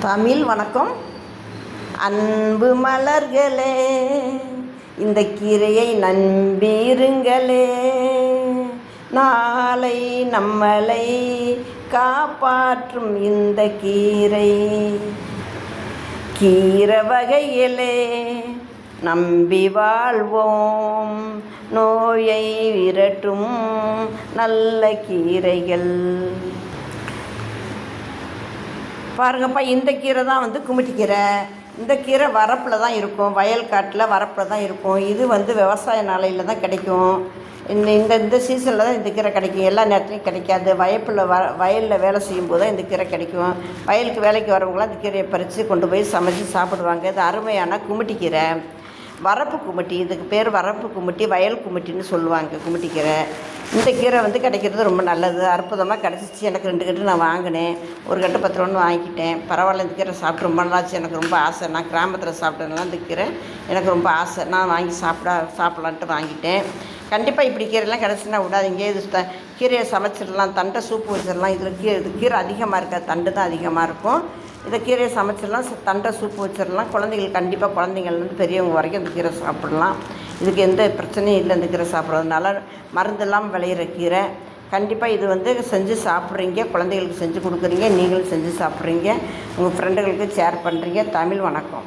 தமிழ் வணக்கம். அன்பு மலர்களே, இந்த கீரையை நம்பியிருங்களே, நாளை நம்மளை காப்பாற்றும் இந்த கீரை. கீரை வகையிலே நம்பி வாழ்வோம், நோயை விரட்டும் நல்ல கீரைகள். பாருங்கப்பா, இந்த கீரை தான் குமிட்டி கீரை. இந்த கீரை வரப்பில் தான் இருக்கும், வயல் காட்டில் வரப்பில் தான் இருக்கும். இது விவசாய நாளையில் தான் கிடைக்கும். இந்த சீசனில் தான் இந்த கீரை கிடைக்கும், எல்லா நேரத்துலையும் கிடைக்காது. வயலில் வேலை செய்யும்போது தான் இந்த கீரை கிடைக்கும். வயலுக்கு வேலைக்கு வரவங்களாம் இந்த கீரையை பறித்து கொண்டு போய் சமைச்சு சாப்பிடுவாங்க. இது அருமையான குமிட்டி கீரை, வரப்பு குமிட்டி. இதுக்கு பேர் வரப்பு குமிட்டி, வயல் குமிட்டின்னு சொல்லுவாங்க குமிட்டி கீரை. இந்த கீரை கிடைக்கிறது ரொம்ப நல்லது, அற்புதமாக கிடச்சிச்சு. எனக்கு 2 கட்டு நான் வாங்கினேன், ஒரு கட்டு 10 ரூபான்னு வாங்கிக்கிட்டேன். பரவாயில்ல, இந்த கீரை சாப்பிட்டு ரொம்ப நல்லாச்சு. எனக்கு ரொம்ப ஆசை, நான் கிராமத்தில் சாப்பிட்டதுனால இந்த கீரை எனக்கு ரொம்ப ஆசை. நான் வாங்கி சாப்பிட்லான்ட்டு வாங்கிட்டேன். கண்டிப்பாக இப்படி கீரைலாம் கிடச்சின்னா விடாதீங்க. இது கீரையை சமைச்சிடலாம், தண்டை சூப்பு வச்சிடலாம். இது கீரை அதிகமாக இருக்காது, தண்டு தான் அதிகமாக இருக்கும். இதை கீரையை சமைச்சிடலாம், தண்டை சூப்பு வச்சிடலாம். குழந்தைகள் கண்டிப்பாக, குழந்தைங்கள்லேருந்து பெரியவங்க வரைக்கும் இந்த கீரை சாப்பிடலாம். இதுக்கு எந்த பிரச்சனையும் இல்லை. இந்த கீரை சாப்பிட்றதுனால மருந்து இல்லாமல் விளையிற கீரை. கண்டிப்பாக இது செஞ்சு சாப்பிட்றீங்க, குழந்தைகளுக்கு செஞ்சு கொடுக்குறீங்க, நீங்களும் செஞ்சு சாப்பிட்றீங்க, உங்கள் ஃப்ரெண்டுகளுக்கு ஷேர் பண்ணுறீங்க. தமிழ் வணக்கம்.